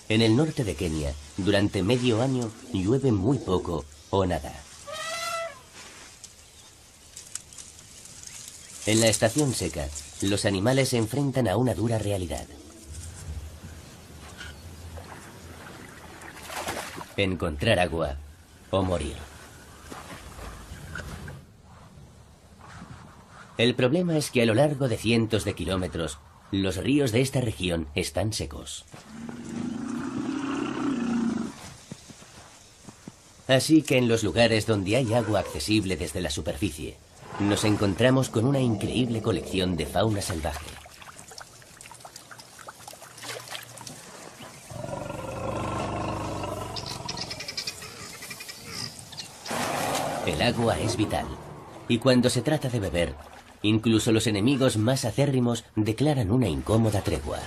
En el norte de Kenia, durante medio año, llueve muy poco o nada. En la estación seca, los animales se enfrentan a una dura realidad. Encontrar agua o morir. El problema es que a lo largo de cientos de kilómetros, los ríos de esta región están secos. Así que en los lugares donde hay agua accesible desde la superficie, nos encontramos con una increíble colección de fauna salvaje. El agua es vital, y cuando se trata de beber, incluso los enemigos más acérrimos declaran una incómoda tregua.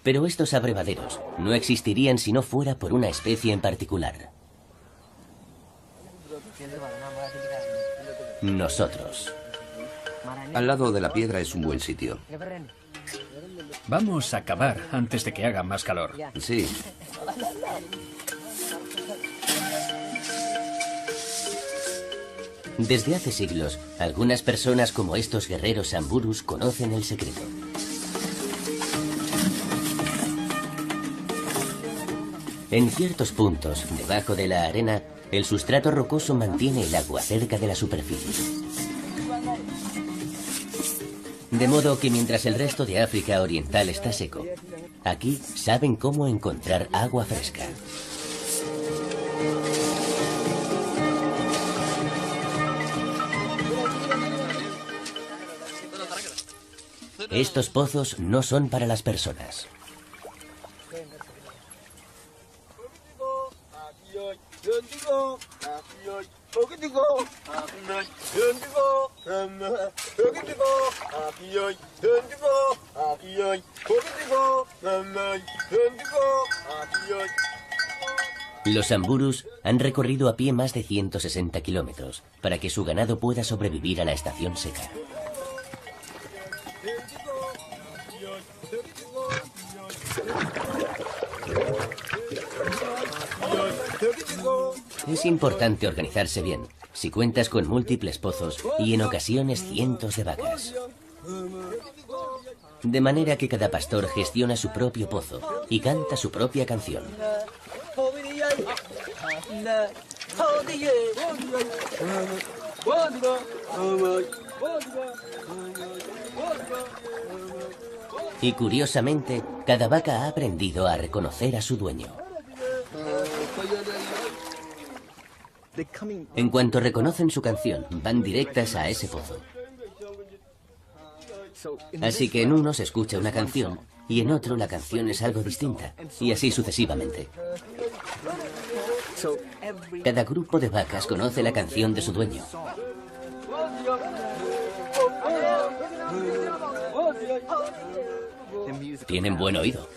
Pero estos abrevaderos no existirían si no fuera por una especie en particular. Nosotros. Al lado de la piedra es un buen sitio. Vamos a cavar antes de que haga más calor. Sí. Desde hace siglos, algunas personas como estos guerreros samburus conocen el secreto. En ciertos puntos, debajo de la arena, el sustrato rocoso mantiene el agua cerca de la superficie. De modo que mientras el resto de África Oriental está seco, aquí saben cómo encontrar agua fresca. Estos pozos no son para las personas. Los samburus han recorrido a pie más de 160 kilómetros para que su ganado pueda sobrevivir a la estación seca. Es importante organizarse bien, si cuentas con múltiples pozos y en ocasiones cientos de vacas. De manera que cada pastor gestiona su propio pozo y canta su propia canción. Y curiosamente, cada vaca ha aprendido a reconocer a su dueño. En cuanto reconocen su canción, van directas a ese pozo. Así que en uno se escucha una canción y en otro la canción es algo distinta, y así sucesivamente. Cada grupo de vacas conoce la canción de su dueño. Tienen buen oído.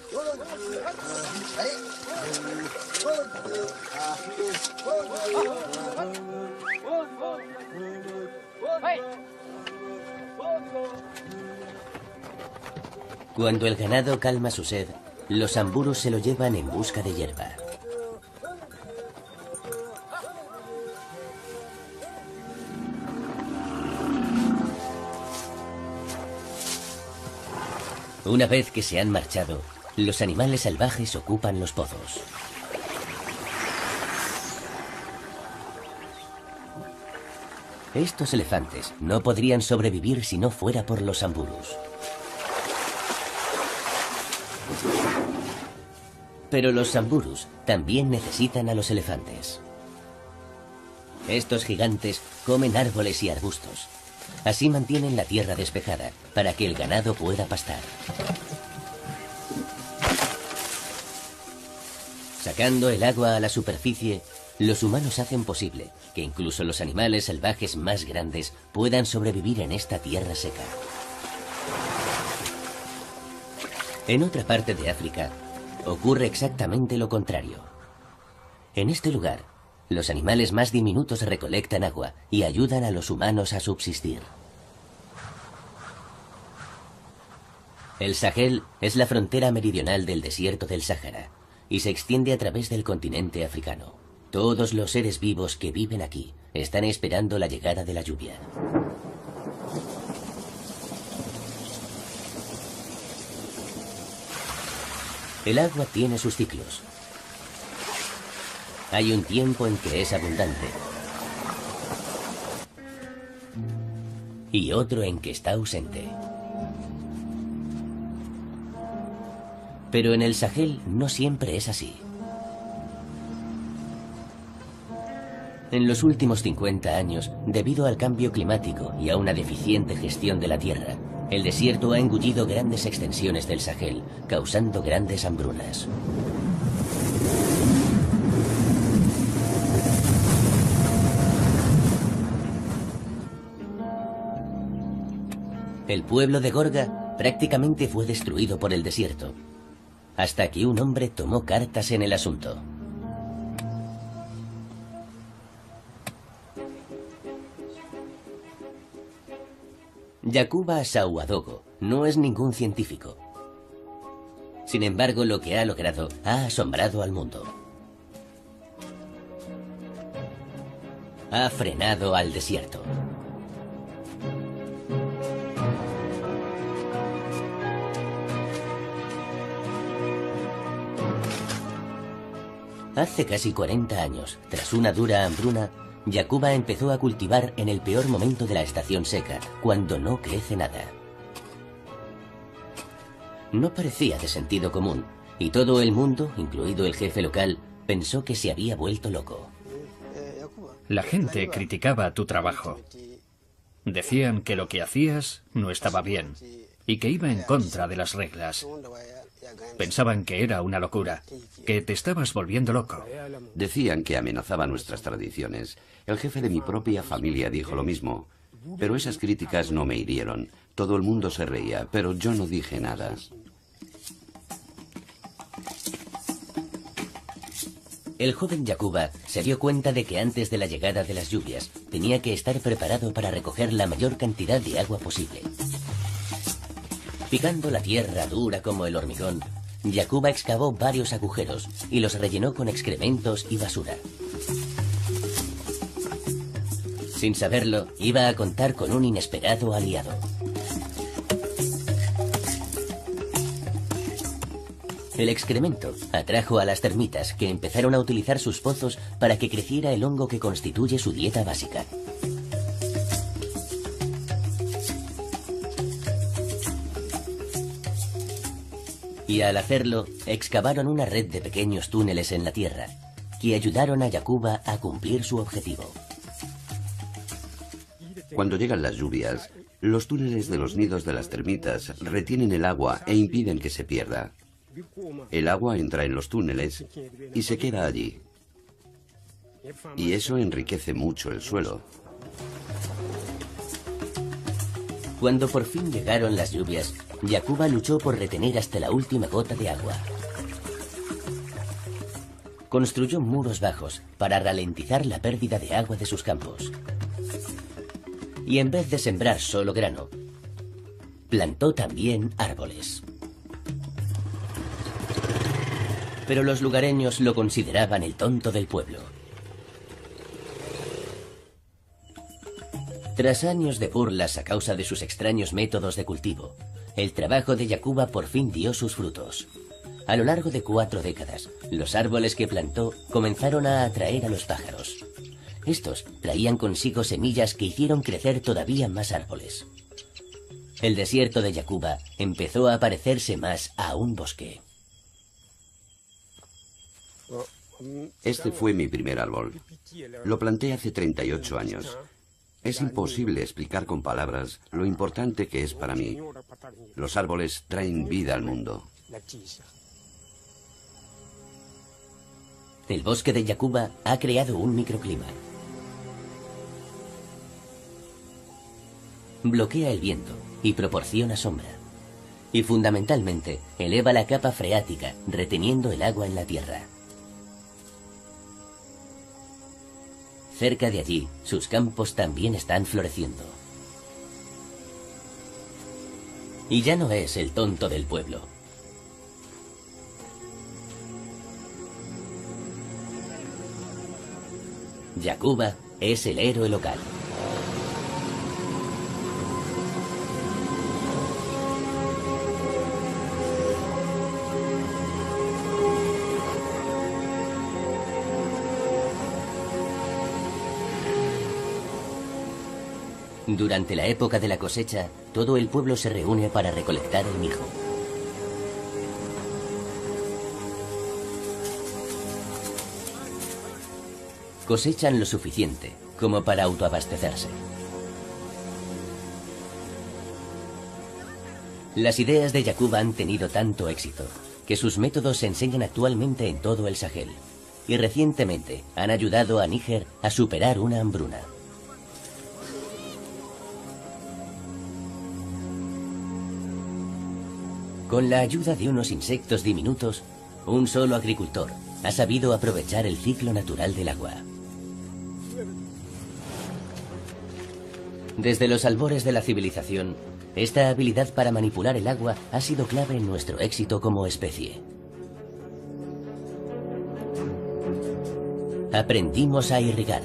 Cuando el ganado calma su sed, los samburus se lo llevan en busca de hierba. Una vez que se han marchado, los animales salvajes ocupan los pozos. Estos elefantes no podrían sobrevivir si no fuera por los samburus. Pero los samburus también necesitan a los elefantes. Estos gigantes comen árboles y arbustos. Así mantienen la tierra despejada para que el ganado pueda pastar. Sacando el agua a la superficie, los humanos hacen posible que incluso los animales salvajes más grandes puedan sobrevivir en esta tierra seca. En otra parte de África, ocurre exactamente lo contrario. En este lugar, los animales más diminutos recolectan agua y ayudan a los humanos a subsistir. El Sahel es la frontera meridional del desierto del Sáhara y se extiende a través del continente africano. Todos los seres vivos que viven aquí están esperando la llegada de la lluvia. El agua tiene sus ciclos. Hay un tiempo en que es abundante y otro en que está ausente. Pero en el Sahel no siempre es así. En los últimos 50 años, debido al cambio climático y a una deficiente gestión de la tierra, el desierto ha engullido grandes extensiones del Sahel, causando grandes hambrunas. El pueblo de Gorga prácticamente fue destruido por el desierto, hasta que un hombre tomó cartas en el asunto. Yakuba Saouadogo no es ningún científico. Sin embargo, lo que ha logrado ha asombrado al mundo. Ha frenado al desierto. Hace casi 40 años, tras una dura hambruna, Yakuba empezó a cultivar en el peor momento de la estación seca, cuando no crece nada. No parecía de sentido común, y todo el mundo, incluido el jefe local, pensó que se había vuelto loco. La gente criticaba tu trabajo. Decían que lo que hacías no estaba bien y que iba en contra de las reglas. Pensaban que era una locura, que te estabas volviendo loco. Decían que amenazaba nuestras tradiciones. El jefe de mi propia familia dijo lo mismo. Pero esas críticas no me hirieron. Todo el mundo se reía, pero yo no dije nada. El joven Yakuba se dio cuenta de que antes de la llegada de las lluvias tenía que estar preparado para recoger la mayor cantidad de agua posible. Picando la tierra dura como el hormigón, Yakuba excavó varios agujeros y los rellenó con excrementos y basura. Sin saberlo, iba a contar con un inesperado aliado. El excremento atrajo a las termitas, que empezaron a utilizar sus pozos para que creciera el hongo que constituye su dieta básica. Y al hacerlo, excavaron una red de pequeños túneles en la tierra, que ayudaron a Yakuba a cumplir su objetivo. Cuando llegan las lluvias, los túneles de los nidos de las termitas retienen el agua e impiden que se pierda. El agua entra en los túneles y se queda allí. Y eso enriquece mucho el suelo. Cuando por fin llegaron las lluvias, Yakuba luchó por retener hasta la última gota de agua. Construyó muros bajos para ralentizar la pérdida de agua de sus campos. Y en vez de sembrar solo grano, plantó también árboles. Pero los lugareños lo consideraban el tonto del pueblo. Tras años de burlas a causa de sus extraños métodos de cultivo, el trabajo de Yakuba por fin dio sus frutos. A lo largo de 4 décadas, los árboles que plantó comenzaron a atraer a los pájaros. Estos traían consigo semillas que hicieron crecer todavía más árboles. El desierto de Yakuba empezó a parecerse más a un bosque. Este fue mi primer árbol. Lo planté hace 38 años. Es imposible explicar con palabras lo importante que es para mí. Los árboles traen vida al mundo. El bosque de Yakuba ha creado un microclima. Bloquea el viento y proporciona sombra. Y fundamentalmente eleva la capa freática, reteniendo el agua en la tierra. Cerca de allí, sus campos también están floreciendo. Y ya no es el tonto del pueblo. Yakuba es el héroe local. Durante la época de la cosecha, todo el pueblo se reúne para recolectar el mijo. Cosechan lo suficiente como para autoabastecerse. Las ideas de Yakuba han tenido tanto éxito que sus métodos se enseñan actualmente en todo el Sahel y recientemente han ayudado a Níger a superar una hambruna. Con la ayuda de unos insectos diminutos, un solo agricultor ha sabido aprovechar el ciclo natural del agua. Desde los albores de la civilización, esta habilidad para manipular el agua ha sido clave en nuestro éxito como especie. Aprendimos a irrigar.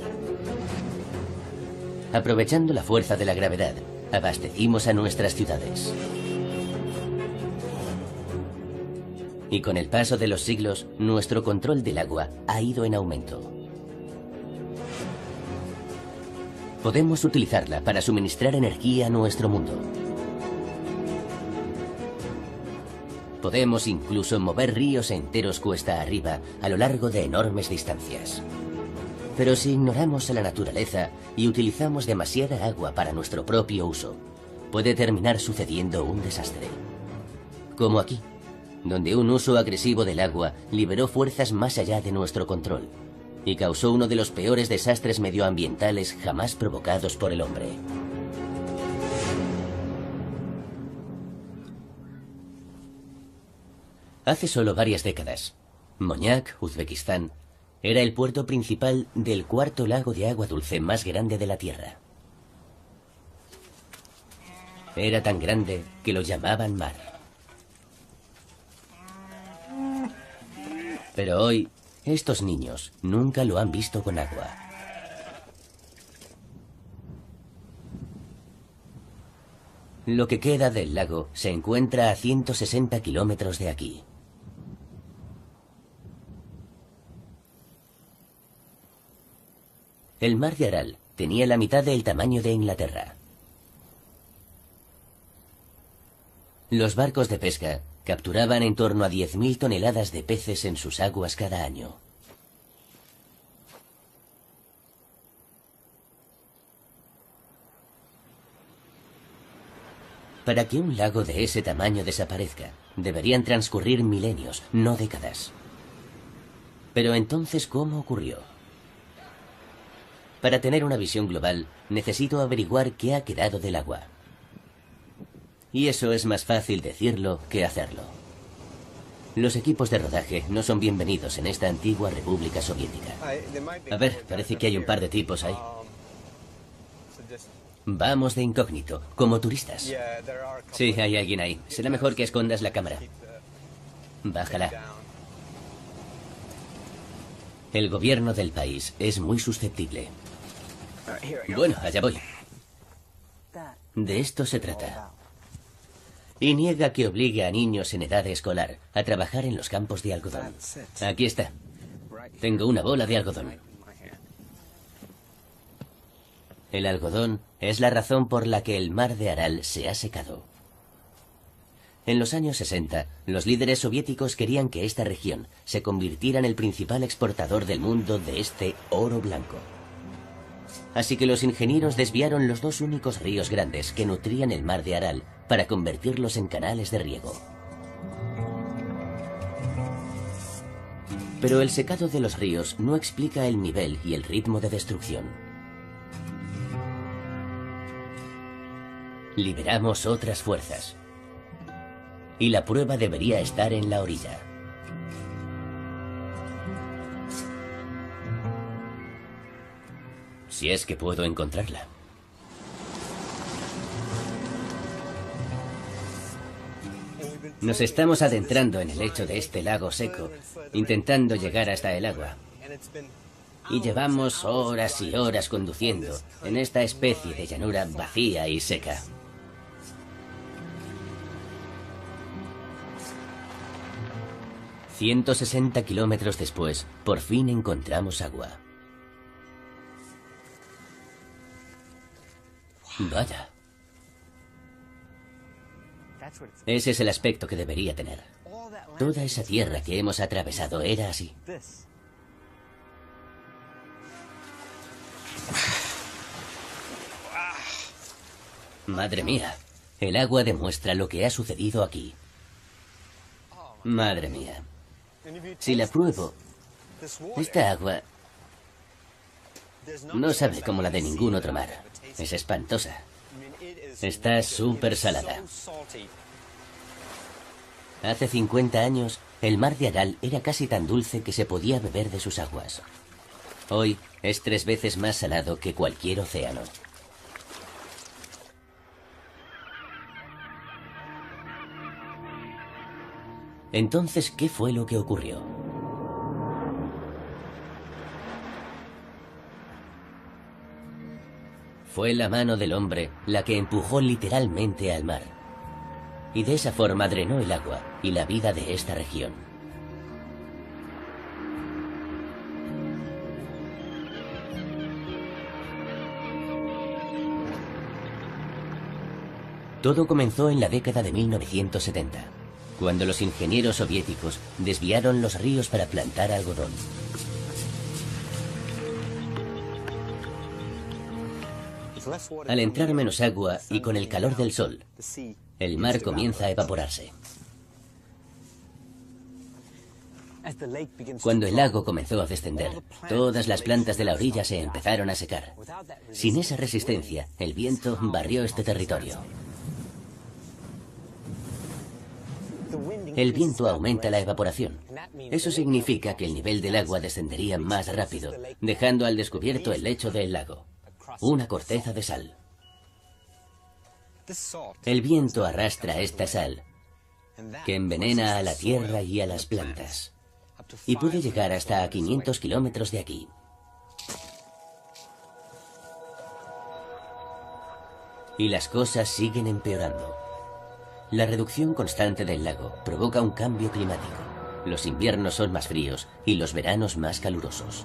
Aprovechando la fuerza de la gravedad, abastecimos a nuestras ciudades. Y con el paso de los siglos, nuestro control del agua ha ido en aumento. Podemos utilizarla para suministrar energía a nuestro mundo. Podemos incluso mover ríos enteros cuesta arriba a lo largo de enormes distancias. Pero si ignoramos a la naturaleza y utilizamos demasiada agua para nuestro propio uso, puede terminar sucediendo un desastre. Como aquí, donde un uso agresivo del agua liberó fuerzas más allá de nuestro control y causó uno de los peores desastres medioambientales jamás provocados por el hombre. Hace solo varias décadas, Moñak, Uzbekistán, era el puerto principal del cuarto lago de agua dulce más grande de la Tierra. Era tan grande que lo llamaban mar. Pero hoy, estos niños nunca lo han visto con agua. Lo que queda del lago se encuentra a 160 kilómetros de aquí. El mar de Aral tenía la mitad del tamaño de Inglaterra. Los barcos de pesca capturaban en torno a 10.000 toneladas de peces en sus aguas cada año. Para que un lago de ese tamaño desaparezca, deberían transcurrir milenios, no décadas. Pero entonces, ¿cómo ocurrió? Para tener una visión global, necesito averiguar qué ha quedado del agua. Y eso es más fácil decirlo que hacerlo. Los equipos de rodaje no son bienvenidos en esta antigua República Soviética. A ver, parece que hay un par de tipos ahí. Vamos de incógnito, como turistas. Sí, hay alguien ahí. Será mejor que escondas la cámara. Bájala. El gobierno del país es muy susceptible. Bueno, allá voy. De esto se trata. Y niega que obligue a niños en edad escolar a trabajar en los campos de algodón. Aquí está. Tengo una bola de algodón. El algodón es la razón por la que el mar de Aral se ha secado. En los años 60, los líderes soviéticos querían que esta región se convirtiera en el principal exportador del mundo de este oro blanco. Así que los ingenieros desviaron los dos únicos ríos grandes que nutrían el mar de Aral para convertirlos en canales de riego. Pero el secado de los ríos no explica el nivel y el ritmo de destrucción. Liberamos otras fuerzas. Y la prueba debería estar en la orilla. Si es que puedo encontrarla. Nos estamos adentrando en el lecho de este lago seco, intentando llegar hasta el agua. Y llevamos horas y horas conduciendo en esta especie de llanura vacía y seca. ...160 kilómetros después, por fin encontramos agua. Vaya. Ese es el aspecto que debería tener. Toda esa tierra que hemos atravesado era así. Madre mía, el agua demuestra lo que ha sucedido aquí. Madre mía. Si la pruebo, esta agua no sabe como la de ningún otro mar. Es espantosa. Está súper salada. Hace 50 años, el mar de Aral era casi tan dulce que se podía beber de sus aguas. Hoy es 3 veces más salado que cualquier océano. Entonces, ¿qué fue lo que ocurrió? Fue la mano del hombre la que empujó literalmente al mar. Y de esa forma drenó el agua y la vida de esta región. Todo comenzó en la década de 1970. Cuando los ingenieros soviéticos desviaron los ríos para plantar algodón. Al entrar menos agua y con el calor del sol, el mar comienza a evaporarse. Cuando el lago comenzó a descender, todas las plantas de la orilla se empezaron a secar. Sin esa resistencia, el viento barrió este territorio. El viento aumenta la evaporación. Eso significa que el nivel del agua descendería más rápido, dejando al descubierto el lecho del lago, una corteza de sal. El viento arrastra esta sal, que envenena a la tierra y a las plantas, y puede llegar hasta a 500 kilómetros de aquí. Y las cosas siguen empeorando. La reducción constante del lago provoca un cambio climático. Los inviernos son más fríos y los veranos más calurosos.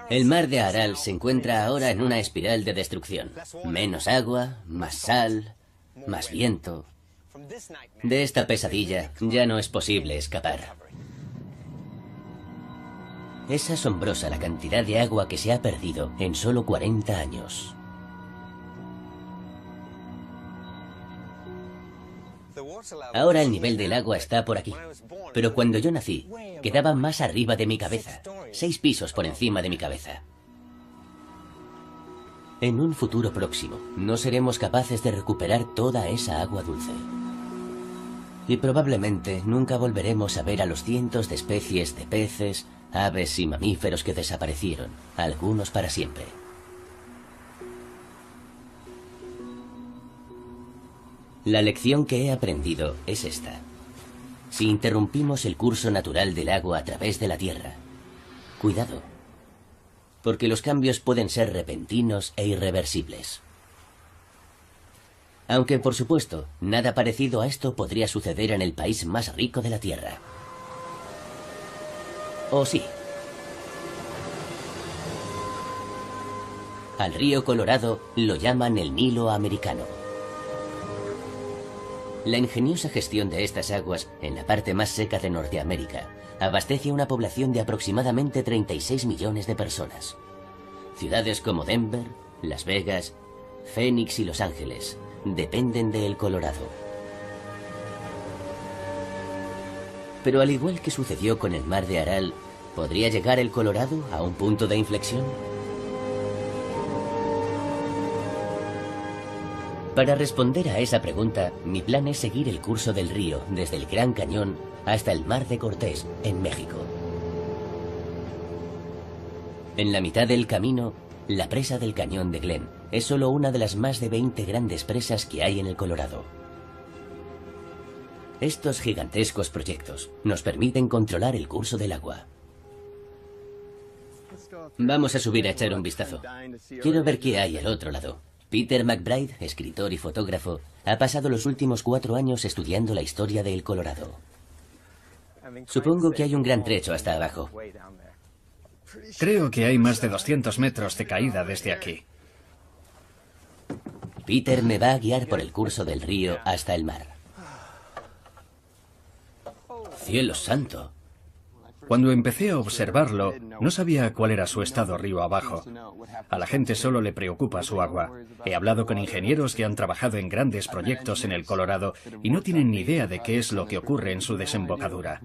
El mar de Aral se encuentra ahora en una espiral de destrucción. Menos agua, más sal, más viento. De esta pesadilla ya no es posible escapar. Es asombrosa la cantidad de agua que se ha perdido en solo 40 años. Ahora el nivel del agua está por aquí, pero cuando yo nací, quedaba más arriba de mi cabeza, 6 pisos por encima de mi cabeza. En un futuro próximo, no seremos capaces de recuperar toda esa agua dulce. Y probablemente nunca volveremos a ver a los cientos de especies de peces, aves y mamíferos que desaparecieron, algunos para siempre. La lección que he aprendido es esta. Si interrumpimos el curso natural del agua a través de la Tierra, cuidado, porque los cambios pueden ser repentinos e irreversibles. Aunque, por supuesto, nada parecido a esto podría suceder en el país más rico de la Tierra. ¿O sí? Al río Colorado lo llaman el Nilo americano. La ingeniosa gestión de estas aguas en la parte más seca de Norteamérica abastece a una población de aproximadamente 36 millones de personas. Ciudades como Denver, Las Vegas, Phoenix y Los Ángeles dependen del Colorado. Pero al igual que sucedió con el mar de Aral, ¿podría llegar el Colorado a un punto de inflexión? Para responder a esa pregunta, mi plan es seguir el curso del río desde el Gran Cañón hasta el Mar de Cortés, en México. En la mitad del camino, la presa del Cañón de Glen es solo una de las más de 20 grandes presas que hay en el Colorado. Estos gigantescos proyectos nos permiten controlar el curso del agua. Vamos a subir a echar un vistazo. Quiero ver qué hay al otro lado. Peter McBride, escritor y fotógrafo, ha pasado los últimos 4 años estudiando la historia del Colorado. Supongo que hay un gran trecho hasta abajo. Creo que hay más de 200 metros de caída desde aquí. Peter me va a guiar por el curso del río hasta el mar. ¡Cielo santo! Cuando empecé a observarlo, no sabía cuál era su estado río abajo. A la gente solo le preocupa su agua. He hablado con ingenieros que han trabajado en grandes proyectos en el Colorado y no tienen ni idea de qué es lo que ocurre en su desembocadura.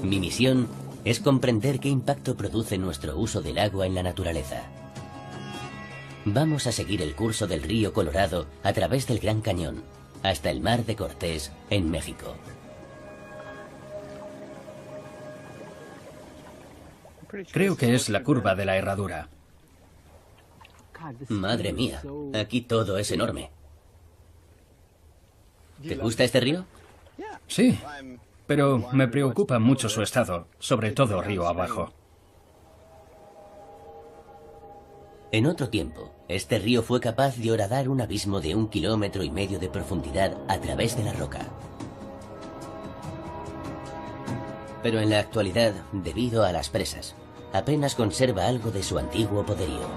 Mi misión es comprender qué impacto produce nuestro uso del agua en la naturaleza. Vamos a seguir el curso del río Colorado a través del Gran Cañón, hasta el Mar de Cortés, en México. Creo que es la curva de la herradura. Madre mía, aquí todo es enorme. ¿Te gusta este río? Sí, pero me preocupa mucho su estado, sobre todo río abajo. En otro tiempo, este río fue capaz de horadar un abismo de 1,5 kilómetros de profundidad a través de la roca. Pero en la actualidad, debido a las presas, apenas conserva algo de su antiguo poderío.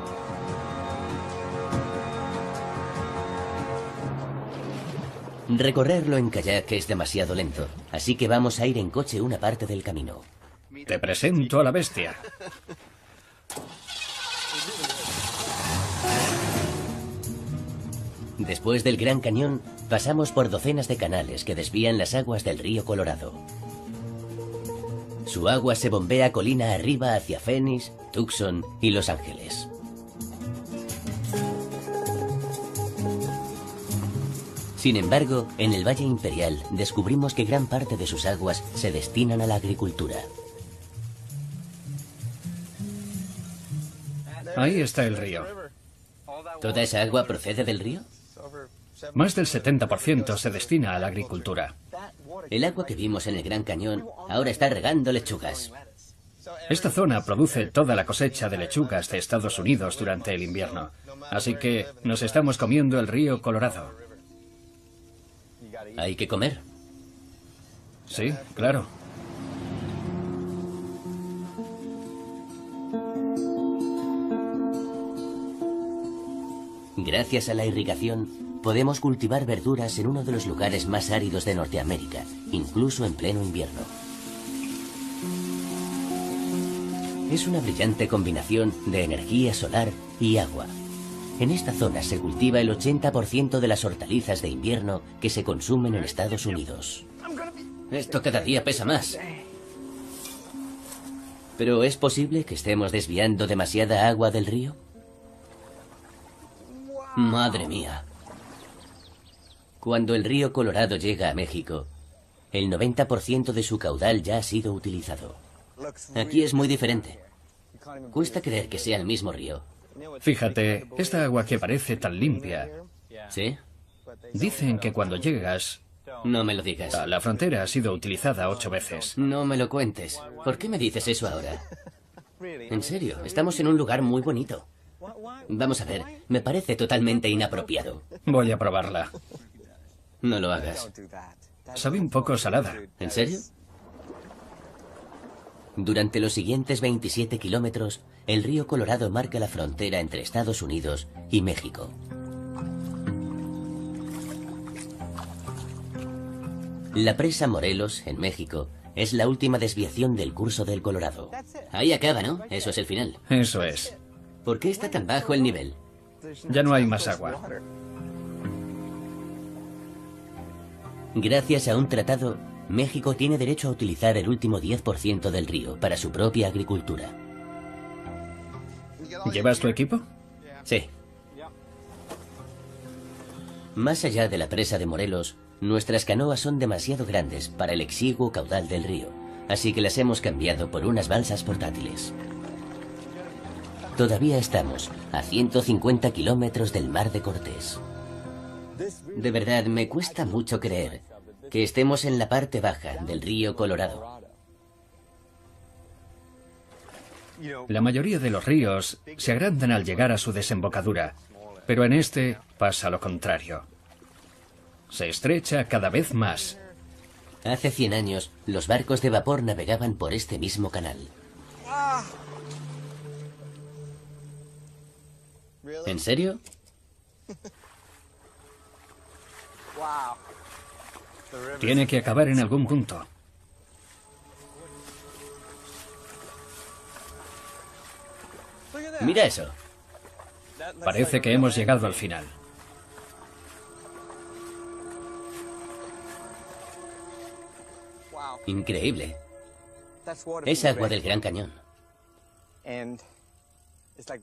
Recorrerlo en kayak es demasiado lento, así que vamos a ir en coche una parte del camino. Te presento a la bestia. Después del Gran Cañón, pasamos por docenas de canales que desvían las aguas del río Colorado. Su agua se bombea colina arriba hacia Phoenix, Tucson y Los Ángeles. Sin embargo, en el Valle Imperial descubrimos que gran parte de sus aguas se destinan a la agricultura. Ahí está el río. ¿Toda esa agua procede del río? Más del 70% se destina a la agricultura. El agua que vimos en el Gran Cañón ahora está regando lechugas. Esta zona produce toda la cosecha de lechugas de Estados Unidos durante el invierno. Así que nos estamos comiendo el río Colorado. ¿Hay que comer? Sí, claro. Gracias a la irrigación, podemos cultivar verduras en uno de los lugares más áridos de Norteamérica, incluso en pleno invierno. Es una brillante combinación de energía solar y agua. En esta zona se cultiva el 80% de las hortalizas de invierno que se consumen en Estados Unidos. Esto cada día pesa más. ¿Pero es posible que estemos desviando demasiada agua del río? Madre mía. Cuando el río Colorado llega a México, el 90% de su caudal ya ha sido utilizado. Aquí es muy diferente. Cuesta creer que sea el mismo río. Fíjate, esta agua que parece tan limpia. ¿Sí? Dicen que cuando llegas No me lo digas. a la frontera ha sido utilizada 8 veces. No me lo cuentes. ¿Por qué me dices eso ahora? En serio, estamos en un lugar muy bonito. Vamos a ver, me parece totalmente inapropiado. Voy a probarla. No lo hagas. Sabe un poco salada. ¿En serio? Durante los siguientes 27 kilómetros, el río Colorado marca la frontera entre Estados Unidos y México. La presa Morelos, en México, es la última desviación del curso del Colorado. Ahí acaba, ¿no? Eso es el final. Eso es. ¿Por qué está tan bajo el nivel? Ya no hay más agua. Gracias a un tratado, México tiene derecho a utilizar el último 10% del río para su propia agricultura. ¿Llevas tu equipo? Sí. Más allá de la presa de Morelos, nuestras canoas son demasiado grandes para el exiguo caudal del río, así que las hemos cambiado por unas balsas portátiles. Todavía estamos a 150 kilómetros del Mar de Cortés. De verdad, me cuesta mucho creer que estemos en la parte baja del río Colorado. La mayoría de los ríos se agrandan al llegar a su desembocadura, pero en este pasa lo contrario. Se estrecha cada vez más. Hace 100 años, los barcos de vapor navegaban por este mismo canal. ¿En serio? Tiene que acabar en algún punto. Mira eso. Parece que hemos llegado al final. Increíble. Es agua del Gran Cañón.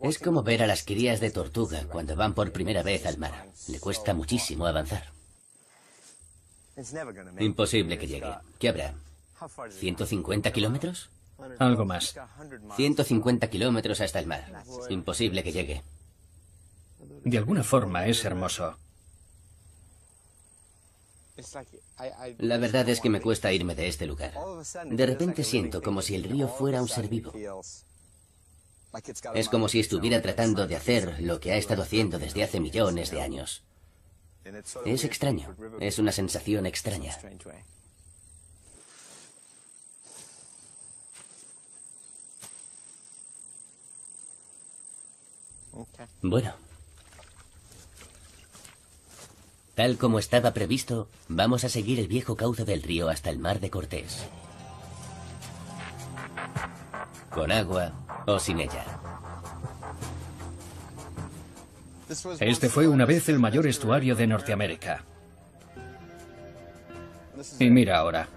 Es como ver a las crías de tortuga cuando van por primera vez al mar. Le cuesta muchísimo avanzar. Imposible que llegue. ¿Qué habrá? ¿150 kilómetros? Algo más. 150 kilómetros hasta el mar. Imposible que llegue. De alguna forma es hermoso. La verdad es que me cuesta irme de este lugar. De repente siento como si el río fuera un ser vivo. Es como si estuviera tratando de hacer lo que ha estado haciendo desde hace millones de años. Es extraño. Es una sensación extraña. Bueno. Tal como estaba previsto, vamos a seguir el viejo cauce del río hasta el Mar de Cortés. Con agua o sin ella. Este fue una vez el mayor estuario de Norteamérica. Y mira ahora.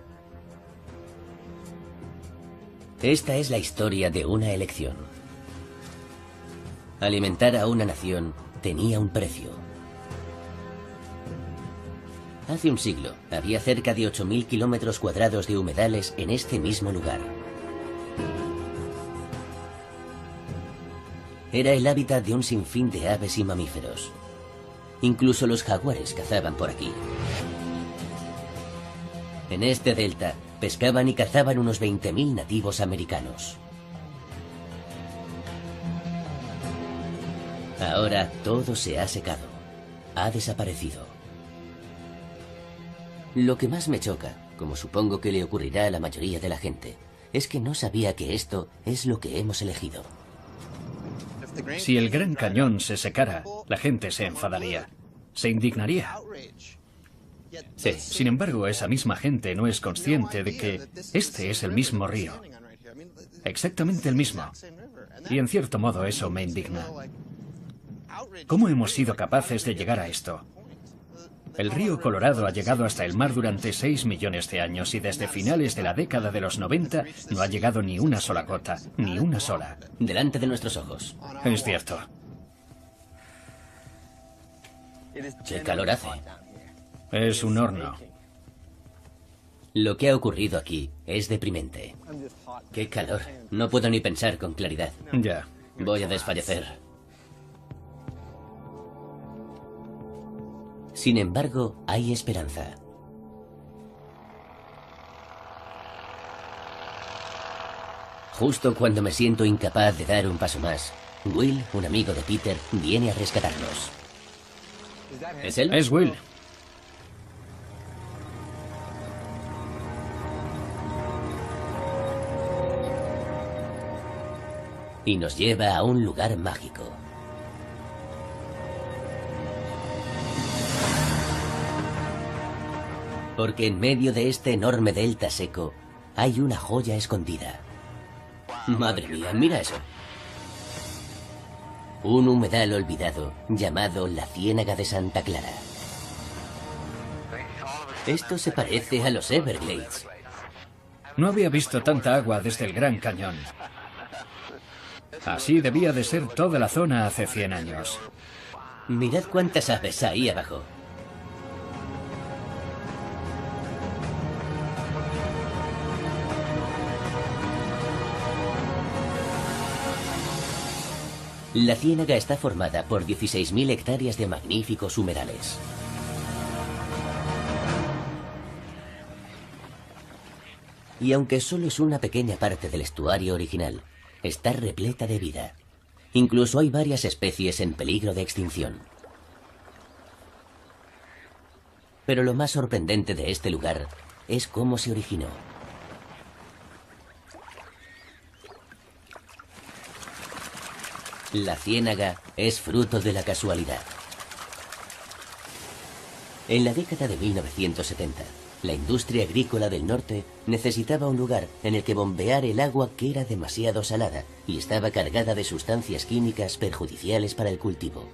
Esta es la historia de una elección. Alimentar a una nación tenía un precio. Hace un siglo, había cerca de 8.000 kilómetros cuadrados de humedales en este mismo lugar. Era el hábitat de un sinfín de aves y mamíferos. Incluso los jaguares cazaban por aquí. En este delta, pescaban y cazaban unos 20.000 nativos americanos. Ahora todo se ha secado. Ha desaparecido. Lo que más me choca, como supongo que le ocurrirá a la mayoría de la gente, es que no sabía que esto es lo que hemos elegido. Si el Gran Cañón se secara, la gente se enfadaría, se indignaría. Sí. Sin embargo, esa misma gente no es consciente de que este es el mismo río. Exactamente el mismo. Y en cierto modo eso me indigna. ¿Cómo hemos sido capaces de llegar a esto? El río Colorado ha llegado hasta el mar durante 6 millones de años y desde finales de la década de los 90 no ha llegado ni una sola gota, ni una sola. Delante de nuestros ojos. Es cierto. ¿Qué calor hace? Es un horno. Lo que ha ocurrido aquí es deprimente. ¡Qué calor! No puedo ni pensar con claridad. Ya. Voy a desfallecer. Sin embargo, hay esperanza. Justo cuando me siento incapaz de dar un paso más, Will, un amigo de Peter, viene a rescatarnos. ¿Es él? Es Will. Y nos lleva a un lugar mágico. Porque en medio de este enorme delta seco hay una joya escondida. Madre mía, mira eso. Un humedal olvidado llamado la Ciénaga de Santa Clara. Esto se parece a los Everglades. No había visto tanta agua desde el Gran Cañón. Así debía de ser toda la zona hace 100 años. Mirad cuántas aves hay abajo. La ciénaga está formada por 16.000 hectáreas de magníficos humedales. Y aunque solo es una pequeña parte del estuario original, está repleta de vida. Incluso hay varias especies en peligro de extinción. Pero lo más sorprendente de este lugar es cómo se originó. La ciénaga es fruto de la casualidad. En la década de 1970, la industria agrícola del norte necesitaba un lugar en el que bombear el agua que era demasiado salada y estaba cargada de sustancias químicas perjudiciales para el cultivo.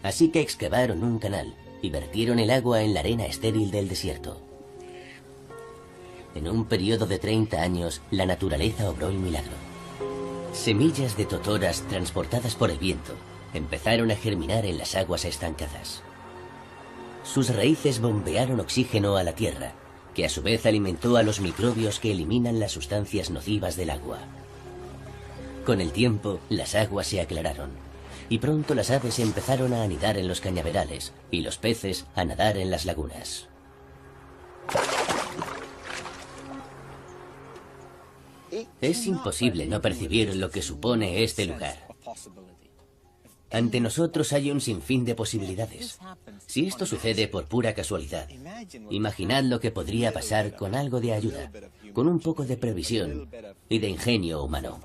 Así que excavaron un canal y vertieron el agua en la arena estéril del desierto. En un periodo de 30 años, la naturaleza obró el milagro. Semillas de totoras transportadas por el viento empezaron a germinar en las aguas estancadas. Sus raíces bombearon oxígeno a la tierra, que a su vez alimentó a los microbios que eliminan las sustancias nocivas del agua. Con el tiempo, las aguas se aclararon, y pronto las aves empezaron a anidar en los cañaverales y los peces a nadar en las lagunas. Es imposible no percibir lo que supone este lugar. Ante nosotros hay un sinfín de posibilidades. Si esto sucede por pura casualidad, imaginad lo que podría pasar con algo de ayuda, con un poco de previsión y de ingenio humano.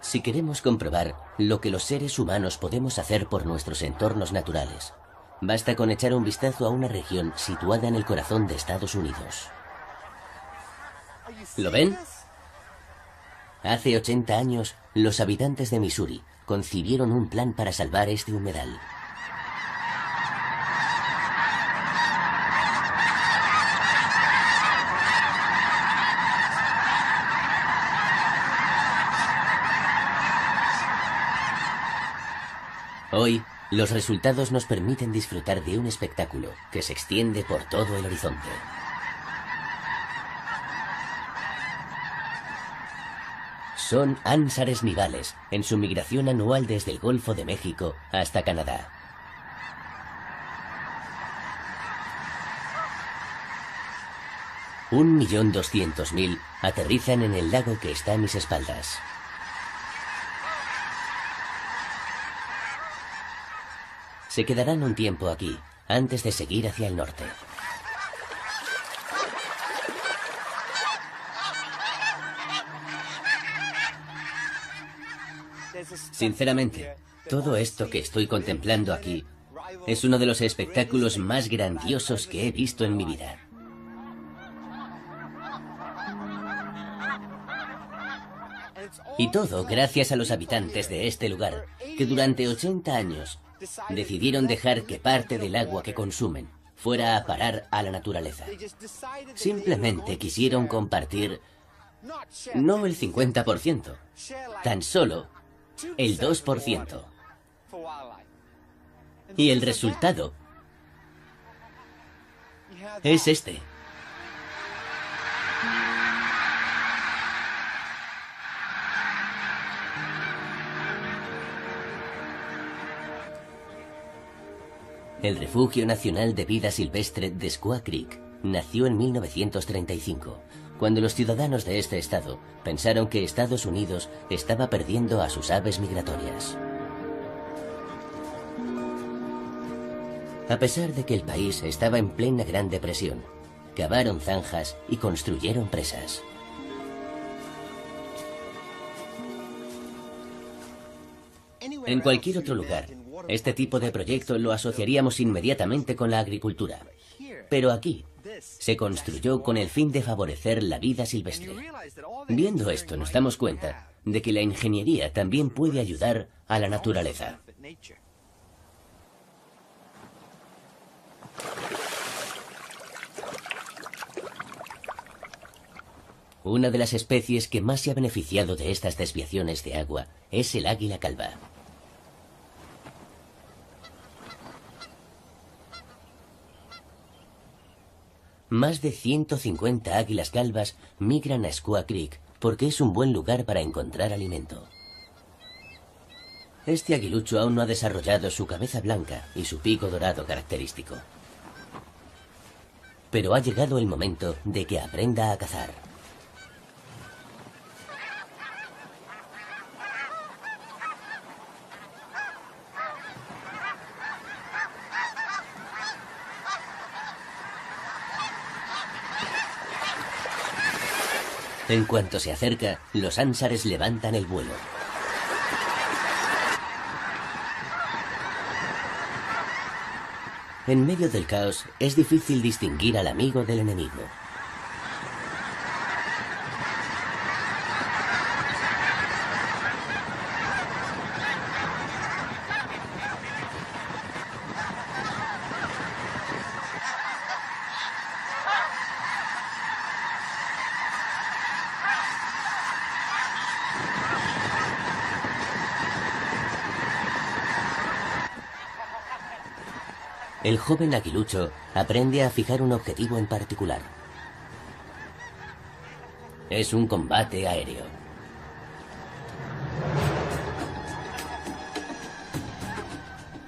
Si queremos comprobar lo que los seres humanos podemos hacer por nuestros entornos naturales, basta con echar un vistazo a una región situada en el corazón de Estados Unidos. ¿Lo ven? Hace 80 años, los habitantes de Missouri concibieron un plan para salvar este humedal. Hoy, los resultados nos permiten disfrutar de un espectáculo que se extiende por todo el horizonte. Son ánsares nivales en su migración anual desde el Golfo de México hasta Canadá. $1.200.000 aterrizan en el lago que está a mis espaldas. Se quedarán un tiempo aquí, antes de seguir hacia el norte. Sinceramente, todo esto que estoy contemplando aquí es uno de los espectáculos más grandiosos que he visto en mi vida. Y todo gracias a los habitantes de este lugar, que durante 80 años decidieron dejar que parte del agua que consumen fuera a parar a la naturaleza. Simplemente quisieron compartir, no el 50%, tan solo el 2%. Y el resultado es este. El Refugio Nacional de Vida Silvestre de Squaw Creek nació en 1935, cuando los ciudadanos de este estado pensaron que Estados Unidos estaba perdiendo a sus aves migratorias. A pesar de que el país estaba en plena Gran Depresión, cavaron zanjas y construyeron presas. En cualquier otro lugar, este tipo de proyecto lo asociaríamos inmediatamente con la agricultura. Pero aquí se construyó con el fin de favorecer la vida silvestre. Viendo esto, nos damos cuenta de que la ingeniería también puede ayudar a la naturaleza. Una de las especies que más se ha beneficiado de estas desviaciones de agua es el águila calva. Más de 150 águilas calvas migran a Squaw Creek porque es un buen lugar para encontrar alimento. Este aguilucho aún no ha desarrollado su cabeza blanca y su pico dorado característico. Pero ha llegado el momento de que aprenda a cazar. En cuanto se acerca, los ánsares levantan el vuelo. En medio del caos, es difícil distinguir al amigo del enemigo. El joven aguilucho aprende a fijar un objetivo en particular. Es un combate aéreo.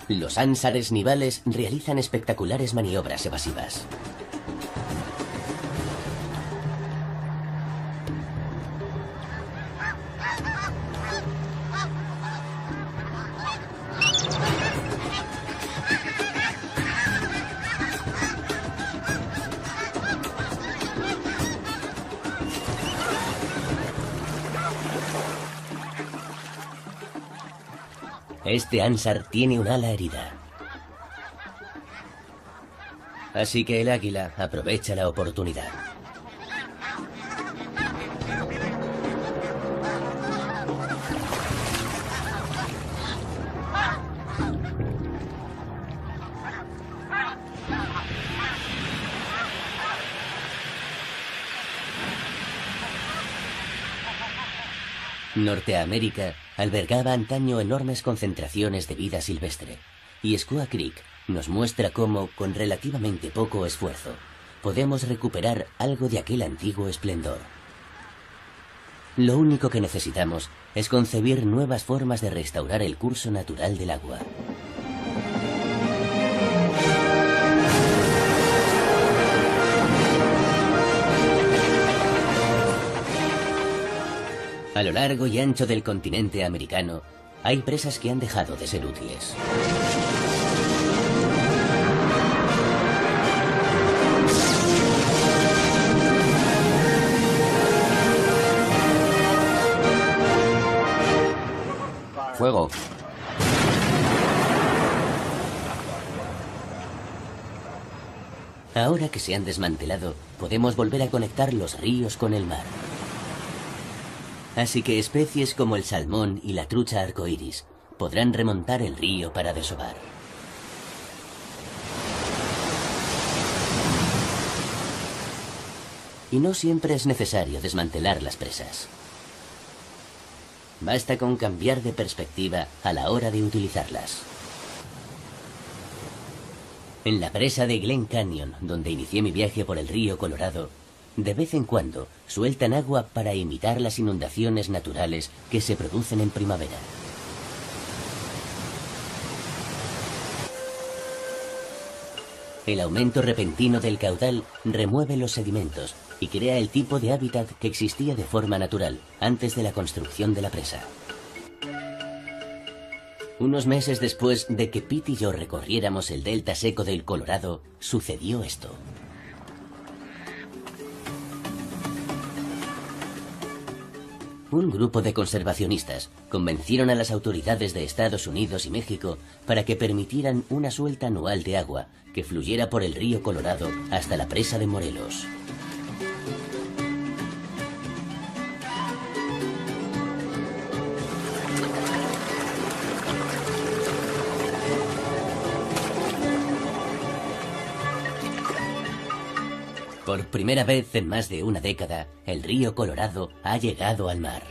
Los ánsares nivales realizan espectaculares maniobras evasivas. Este ánsar tiene un ala herida. Así que el águila aprovecha la oportunidad. Norteamérica albergaba antaño enormes concentraciones de vida silvestre, y Squaw Creek nos muestra cómo, con relativamente poco esfuerzo, podemos recuperar algo de aquel antiguo esplendor. Lo único que necesitamos es concebir nuevas formas de restaurar el curso natural del agua. A lo largo y ancho del continente americano, hay presas que han dejado de ser útiles. Fuego. Ahora que se han desmantelado, podemos volver a conectar los ríos con el mar. Así que especies como el salmón y la trucha arcoíris podrán remontar el río para desovar. Y no siempre es necesario desmantelar las presas. Basta con cambiar de perspectiva a la hora de utilizarlas. En la presa de Glen Canyon, donde inicié mi viaje por el río Colorado, de vez en cuando sueltan agua para imitar las inundaciones naturales que se producen en primavera. El aumento repentino del caudal remueve los sedimentos y crea el tipo de hábitat que existía de forma natural antes de la construcción de la presa. Unos meses después de que Pete y yo recorriéramos el delta seco del Colorado, sucedió esto. Un grupo de conservacionistas convencieron a las autoridades de Estados Unidos y México para que permitieran una suelta anual de agua que fluyera por el río Colorado hasta la presa de Morelos. Por primera vez en más de una década, el río Colorado ha llegado al mar.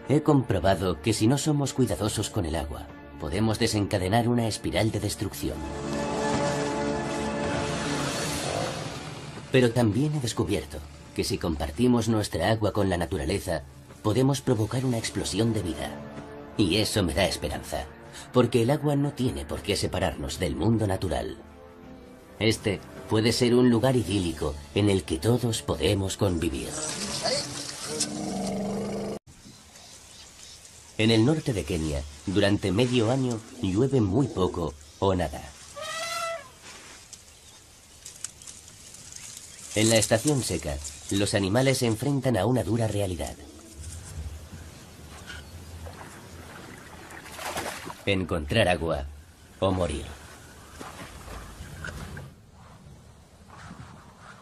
He comprobado que si no somos cuidadosos con el agua, podemos desencadenar una espiral de destrucción. Pero también he descubierto que si compartimos nuestra agua con la naturaleza, podemos provocar una explosión de vida. Y eso me da esperanza, porque el agua no tiene por qué separarnos del mundo natural. Este puede ser un lugar idílico en el que todos podemos convivir. En el norte de Kenia, durante medio año, llueve muy poco o nada. En la estación seca, los animales se enfrentan a una dura realidad. Encontrar agua o morir.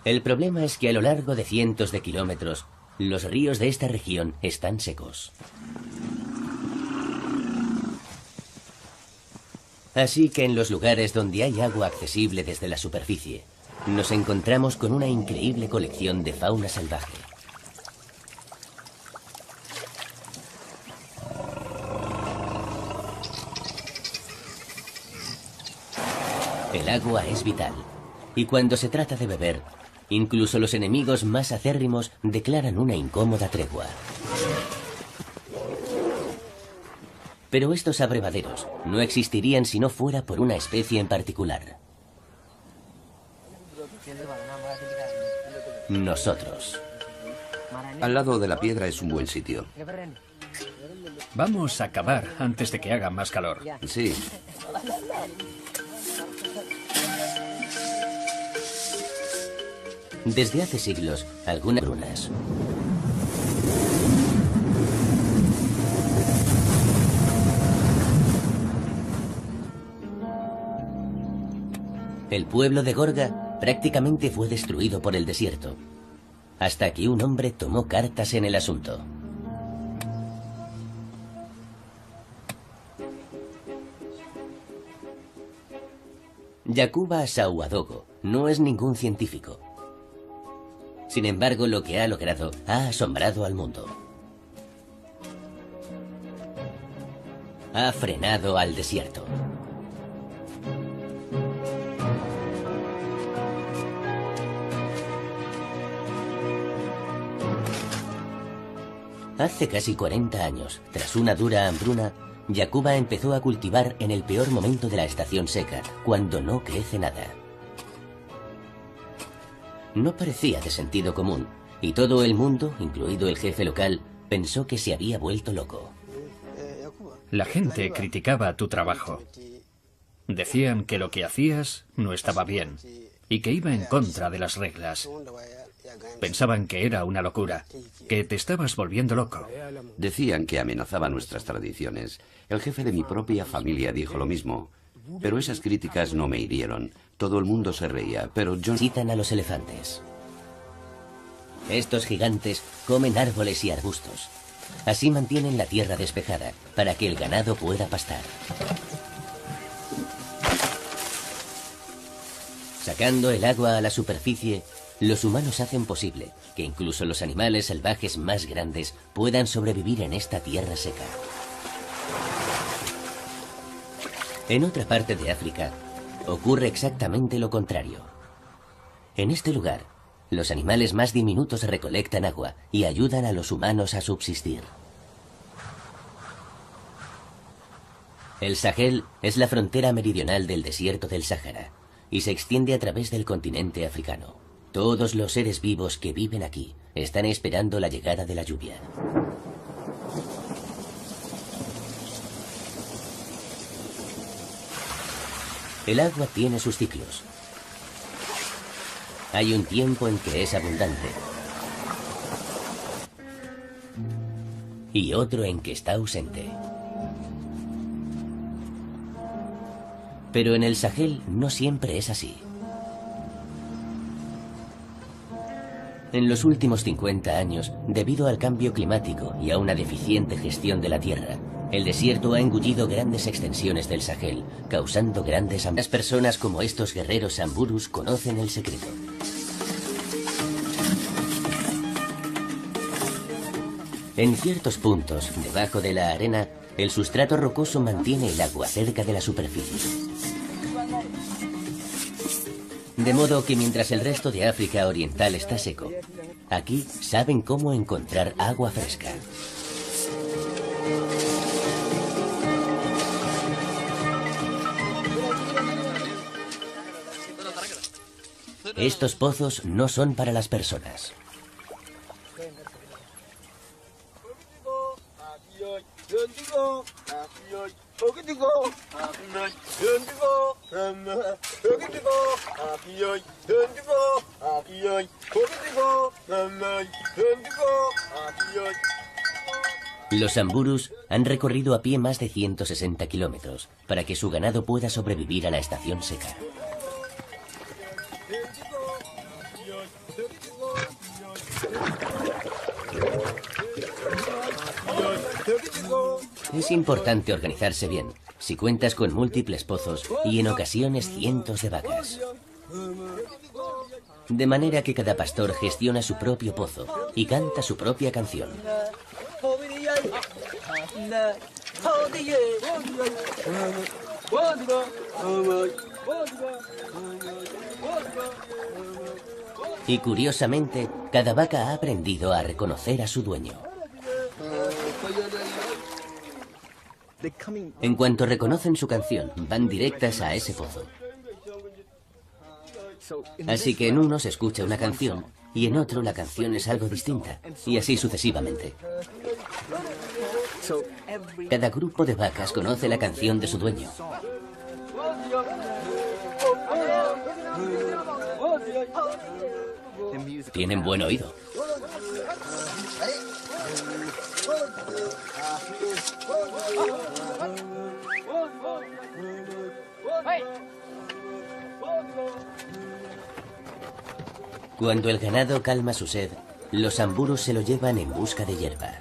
El problema es que a lo largo de cientos de kilómetros, los ríos de esta región están secos. Así que en los lugares donde hay agua accesible desde la superficie, nos encontramos con una increíble colección de fauna salvaje. El agua es vital, y cuando se trata de beber, incluso los enemigos más acérrimos declaran una incómoda tregua. Pero estos abrevaderos no existirían si no fuera por una especie en particular. Nosotros. Al lado de la piedra es un buen sitio. Vamos a cavar antes de que haga más calor. Sí. Desde hace siglos, algunas runas. El pueblo de Gorga prácticamente fue destruido por el desierto, hasta que un hombre tomó cartas en el asunto. Yakuba Sauadogo no es ningún científico. Sin embargo, lo que ha logrado ha asombrado al mundo. Ha frenado al desierto. Hace casi 40 años, tras una dura hambruna, Yakuba empezó a cultivar en el peor momento de la estación seca, cuando no crece nada. No parecía de sentido común, y todo el mundo, incluido el jefe local, pensó que se había vuelto loco. La gente criticaba tu trabajo. Decían que lo que hacías no estaba bien y que iba en contra de las reglas. Pensaban que era una locura, que te estabas volviendo loco. Decían que amenazaba nuestras tradiciones. El jefe de mi propia familia dijo lo mismo. Pero esas críticas no me hirieron. Todo el mundo se reía, pero yo... Citan a los elefantes. Estos gigantes comen árboles y arbustos. Así mantienen la tierra despejada, para que el ganado pueda pastar. Sacando el agua a la superficie, los humanos hacen posible que incluso los animales salvajes más grandes puedan sobrevivir en esta tierra seca. En otra parte de África, ocurre exactamente lo contrario. En este lugar, los animales más diminutos recolectan agua y ayudan a los humanos a subsistir. El Sahel es la frontera meridional del desierto del Sáhara y se extiende a través del continente africano. Todos los seres vivos que viven aquí están esperando la llegada de la lluvia. El agua tiene sus ciclos. Hay un tiempo en que es abundante y otro en que está ausente. Pero en el Sahel no siempre es así. En los últimos 50 años, debido al cambio climático y a una deficiente gestión de la tierra, el desierto ha engullido grandes extensiones del Sahel, causando grandes hambrunas. Las personas como estos guerreros samburus conocen el secreto. En ciertos puntos, debajo de la arena, el sustrato rocoso mantiene el agua cerca de la superficie. De modo que mientras el resto de África Oriental está seco, aquí saben cómo encontrar agua fresca. Estos pozos no son para las personas. Los samburus han recorrido a pie más de 160 kilómetros para que su ganado pueda sobrevivir a la estación seca. Es importante organizarse bien, si cuentas con múltiples pozos y en ocasiones cientos de vacas. De manera que cada pastor gestiona su propio pozo y canta su propia canción. Y curiosamente, cada vaca ha aprendido a reconocer a su dueño. En cuanto reconocen su canción, van directas a ese pozo. Así que en uno se escucha una canción y en otro la canción es algo distinta, y así sucesivamente. Cada grupo de vacas conoce la canción de su dueño. Tienen buen oído. Cuando el ganado calma su sed, los samburus se lo llevan en busca de hierba.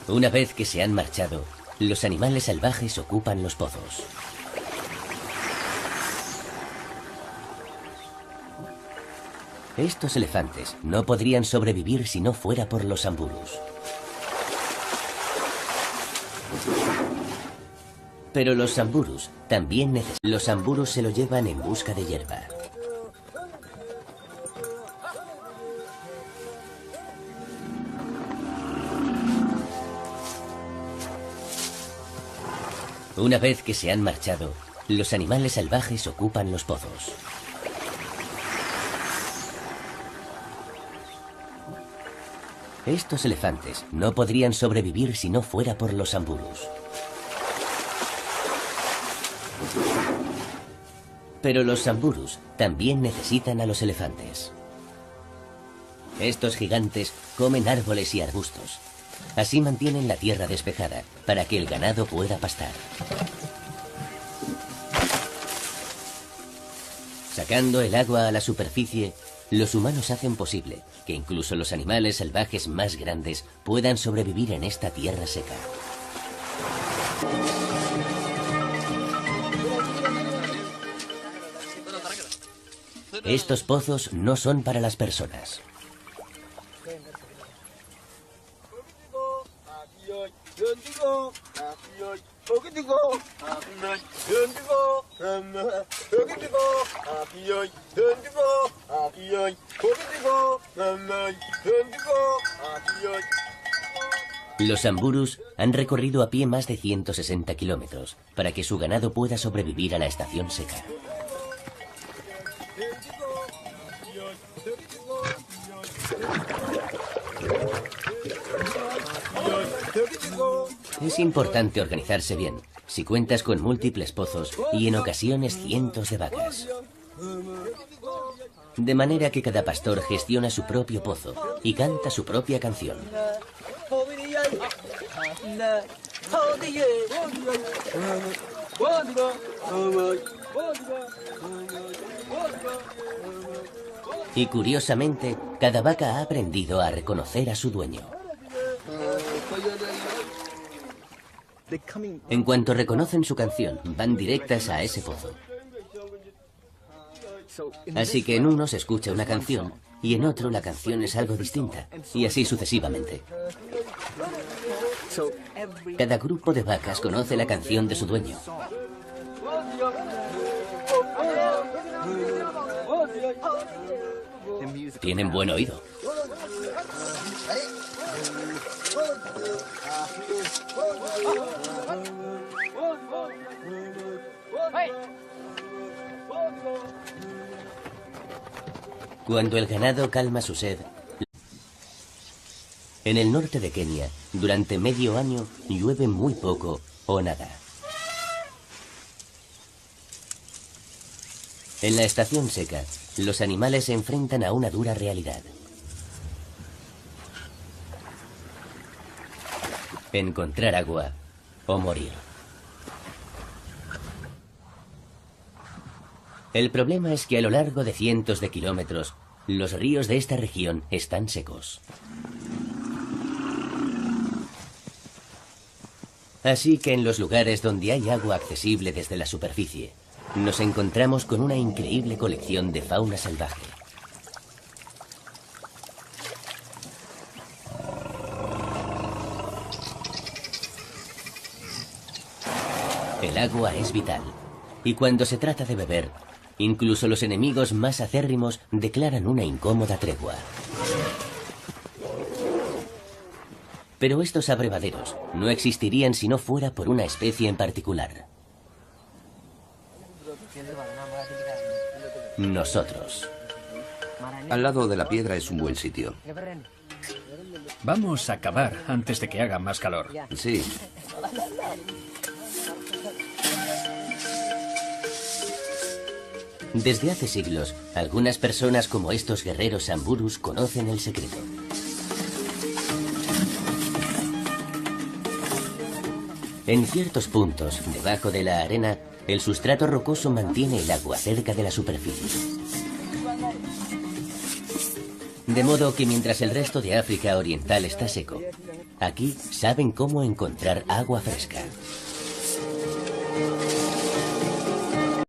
Una vez que se han marchado, los animales salvajes ocupan los pozos. Estos elefantes no podrían sobrevivir si no fuera por los samburus. Pero los samburus también necesitan. Los samburus se lo llevan en busca de hierba. Una vez que se han marchado, los animales salvajes ocupan los pozos. Estos elefantes no podrían sobrevivir si no fuera por los samburus. Pero los samburus también necesitan a los elefantes. Estos gigantes comen árboles y arbustos. Así mantienen la tierra despejada para que el ganado pueda pastar. Sacando el agua a la superficie, los humanos hacen posible que incluso los animales salvajes más grandes puedan sobrevivir en esta tierra seca. Estos pozos no son para las personas. Los samburus han recorrido a pie más de 160 kilómetros para que su ganado pueda sobrevivir a la estación seca. Es importante organizarse bien, si cuentas con múltiples pozos y en ocasiones cientos de vacas. De manera que cada pastor gestiona su propio pozo y canta su propia canción. Y curiosamente, cada vaca ha aprendido a reconocer a su dueño. En cuanto reconocen su canción, van directas a ese pozo. Así que en uno se escucha una canción y en otro la canción es algo distinta, y así sucesivamente. Cada grupo de vacas conoce la canción de su dueño. Tienen buen oído. Cuando el ganado calma su sed, en el norte de Kenia, durante medio año llueve muy poco o nada. En la estación seca, los animales se enfrentan a una dura realidad. Encontrar agua o morir. El problema es que a lo largo de cientos de kilómetros, los ríos de esta región están secos. Así que en los lugares donde hay agua accesible desde la superficie, nos encontramos con una increíble colección de fauna salvaje. El agua es vital, y cuando se trata de beber, incluso los enemigos más acérrimos declaran una incómoda tregua. Pero estos abrevaderos no existirían si no fuera por una especie en particular. Nosotros. Al lado de la piedra es un buen sitio. Vamos a cavar antes de que haga más calor. Sí. Desde hace siglos, algunas personas como estos guerreros samburus conocen el secreto. En ciertos puntos, debajo de la arena, el sustrato rocoso mantiene el agua cerca de la superficie. De modo que mientras el resto de África Oriental está seco, aquí saben cómo encontrar agua fresca.